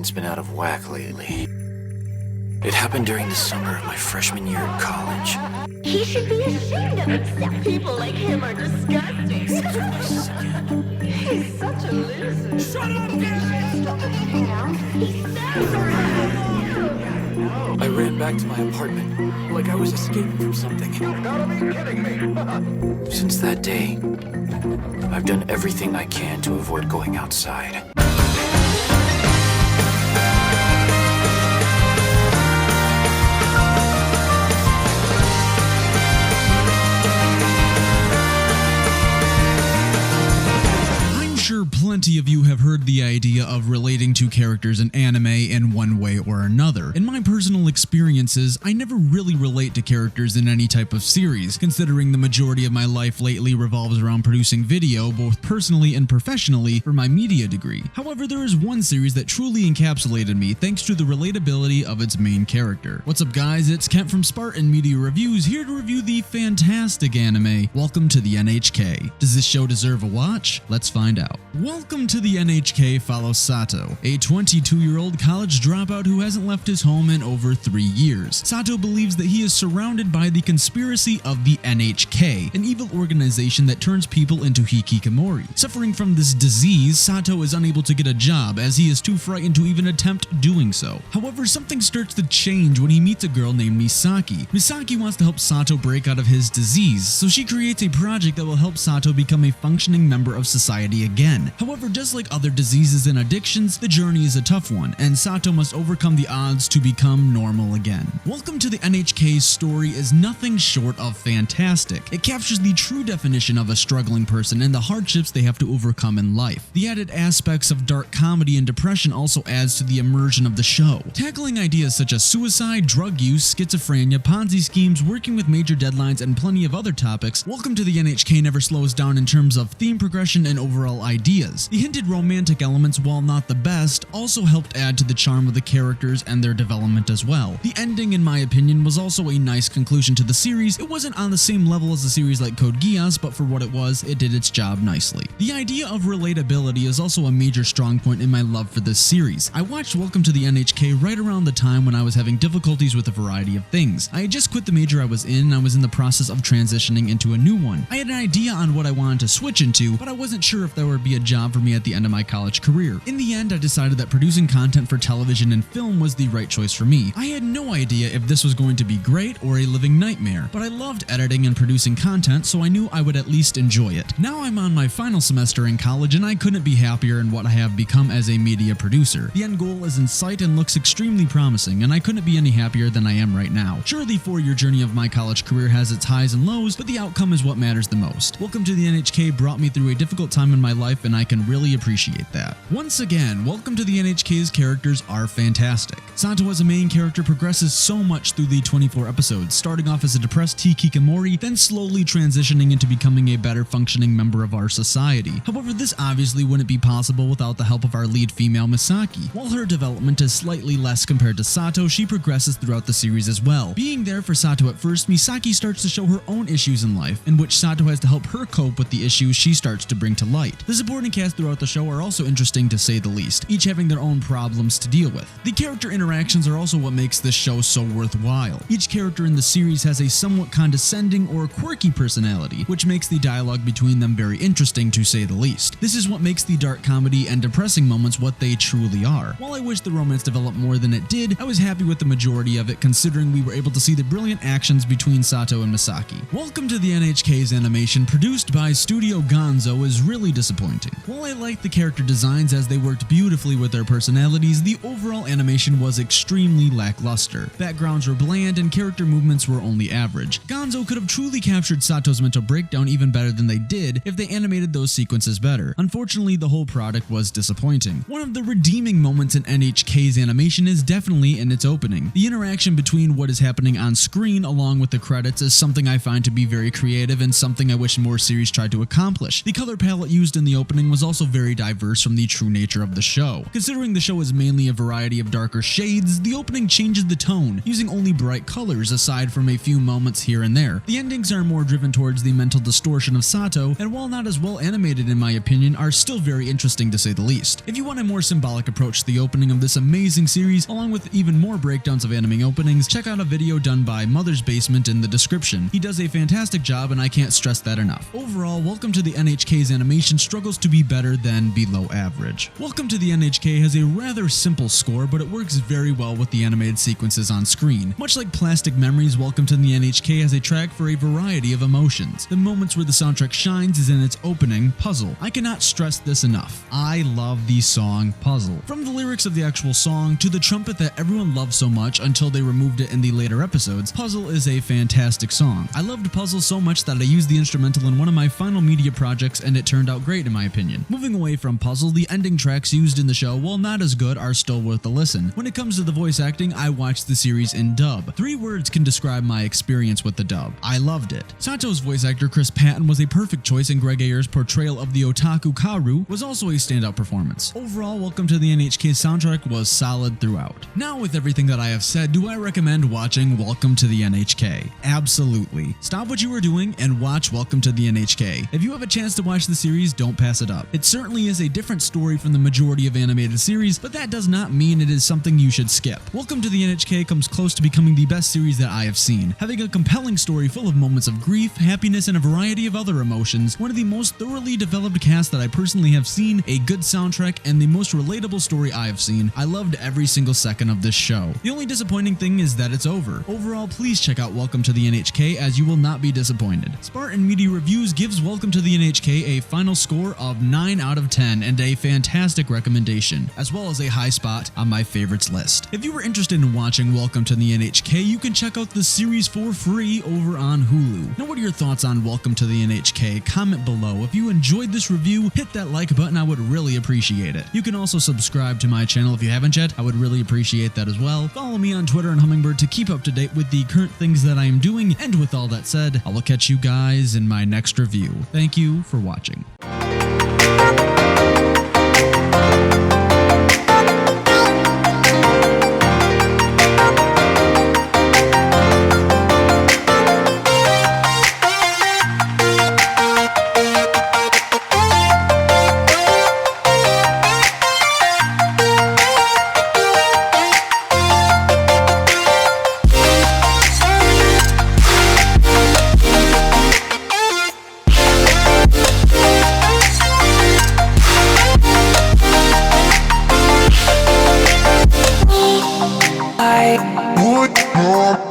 brain's been out of whack lately. It happened during the summer of my freshman year at college. He should be ashamed of himself. People like him are disgusting. He's such a loser. Shut up, Gary! Stop it now. He sounds I ran back to my apartment like I was escaping from something. You've gotta be kidding me! Since that day, I've done everything I can to avoid going outside. Plenty of you have heard the idea of relating to characters in anime in one way or another. In my personal experiences, I never really relate to characters in any type of series, considering the majority of my life lately revolves around producing video, both personally and professionally, for my media degree. However, there is one series that truly encapsulated me thanks to the relatability of its main character. What's up guys, it's Kent from Spartan Media Reviews, here to review the fantastic anime, Welcome to the NHK. Does this show deserve a watch? Let's find out. Welcome to the NHK follows Sato, a 22-year-old college dropout who hasn't left his home in over 3 years. Sato believes that he is surrounded by the conspiracy of the NHK, an evil organization that turns people into hikikomori. Suffering from this disease, Sato is unable to get a job as he is too frightened to even attempt doing so. However, something starts to change when he meets a girl named Misaki. Misaki wants to help Sato break out of his disease, so she creates a project that will help Sato become a functioning member of society again. However, just like other diseases and addictions, the journey is a tough one, and Sato must overcome the odds to become normal again. Welcome to the NHK's story is nothing short of fantastic. It captures the true definition of a struggling person and the hardships they have to overcome in life. The added aspects of dark comedy and depression also adds to the immersion of the show. Tackling ideas such as suicide, drug use, schizophrenia, Ponzi schemes, working with major deadlines, and plenty of other topics, Welcome to the NHK never slows down in terms of theme progression and overall ideas. The hinted romantic elements, while not the best, also helped add to the charm of the characters and their development as well. The ending, in my opinion, was also a nice conclusion to the series. It wasn't on the same level as a series like Code Geass, but for what it was, it did its job nicely. The idea of relatability is also a major strong point in my love for this series. I watched Welcome to the NHK right around the time when I was having difficulties with a variety of things. I had just quit the major I was in, and I was in the process of transitioning into a new one. I had an idea on what I wanted to switch into, but I wasn't sure if there would be a job for me at the end of my college career. In the end, I decided that producing content for television and film was the right choice for me. I had no idea if this was going to be great or a living nightmare, but I loved editing and producing content, so I knew I would at least enjoy it. Now I'm on my final semester in college, and I couldn't be happier in what I have become as a media producer. The end goal is in sight and looks extremely promising, and I couldn't be any happier than I am right now. Sure, the 4-year journey of my college career has its highs and lows, but the outcome is what matters the most. Welcome to the NHK brought me through a difficult time in my life, and I can really appreciate that. Once again, Welcome to the NHK's characters are fantastic. Sato as a main character progresses so much through the 24 episodes, starting off as a depressed hikikomori, then slowly transitioning into becoming a better functioning member of our society. However, this obviously wouldn't be possible without the help of our lead female Misaki. While her development is slightly less compared to Sato, she progresses throughout the series as well. Being there for Sato at first, Misaki starts to show her own issues in life, in which Sato has to help her cope with the issues she starts to bring to light. The supporting cast throughout the show are also interesting to say the least, each having their own problems to deal with. The character interactions are also what makes this show so worthwhile. Each character in the series has a somewhat condescending or quirky personality, which makes the dialogue between them very interesting to say the least. This is what makes the dark comedy and depressing moments what they truly are. While I wish the romance developed more than it did, I was happy with the majority of it considering we were able to see the brilliant actions between Sato and Misaki. Welcome to the NHK's animation, produced by Studio Gonzo, is really disappointing. While I liked the character designs as they worked beautifully with their personalities, the overall animation was extremely lackluster. Backgrounds were bland and character movements were only average. Gonzo could have truly captured Sato's mental breakdown even better than they did if they animated those sequences better. Unfortunately, the whole product was disappointing. One of the redeeming moments in NHK's animation is definitely in its opening. The interaction between what is happening on screen along with the credits is something I find to be very creative and something I wish more series tried to accomplish. The color palette used in the opening was also very diverse from the true nature of the show. show. Considering the show is mainly a variety of darker shades, the opening changes the tone, using only bright colors aside from a few moments here and there. The endings are more driven towards the mental distortion of Sato, and while not as well animated in my opinion, are still very interesting to say the least. If you want a more symbolic approach to the opening of this amazing series, along with even more breakdowns of anime openings, check out a video done by Mother's Basement in the description. He does a fantastic job and I can't stress that enough. Overall, Welcome to the NHK's animation struggles to be better than below average. Welcome to the NHK has a rather simple score, but it works very well with the animated sequences on screen. Much like Plastic Memories, Welcome to the NHK has a track for a variety of emotions. The moments where the soundtrack shines is in its opening, Puzzle. I cannot stress this enough. I love the song Puzzle. From the lyrics of the actual song to the trumpet that everyone loved so much until they removed it in the later episodes, Puzzle is a fantastic song. I loved Puzzle so much that I used the instrumental in one of my final media projects and it turned out great in my opinion. Moving away from Puzzle, the ending tracks used in the show, while not as good, are still worth a listen. When it comes to the voice acting, I watched the series in dub. 3 words can describe my experience with the dub. I loved it. Sato's voice actor Chris Patton was a perfect choice, and Greg Ayer's portrayal of the otaku Karu was also a standout performance. Overall, Welcome to the NHK soundtrack was solid throughout. Now, with everything that I have said, do I recommend watching Welcome to the NHK? Absolutely. Stop what you are doing and watch Welcome to the NHK. If you have a chance to watch the series, don't pass it up. It certainly is a different story from the majority of animated series, but that does not mean it is something you should skip. Welcome to the NHK comes close to becoming the best series that I have seen, having a compelling story full of moments of grief, happiness, and a variety of other emotions, one of the most thoroughly developed casts that I personally have seen, a good soundtrack, and the most relatable story I have seen. I loved every single second of this show. The only disappointing thing is that it's over. Overall, please check out Welcome to the NHK as you will not be disappointed. Spartan Media Reviews gives Welcome to the NHK a final score of 9 out of 10 and a fantastic recommendation, as well as a high spot on my favorites list. If you were interested in watching Welcome to the NHK, you can check out the series for free over on Hulu. Now, what are your thoughts on Welcome to the NHK? Comment below. If you enjoyed this review, hit that like button, I would really appreciate it. You can also subscribe to my channel if you haven't yet, I would really appreciate that as well. Follow me on Twitter and Hummingbird to keep up to date with the current things that I am doing, and with all that said, I will catch you guys in my next review. Thank you for watching. Good.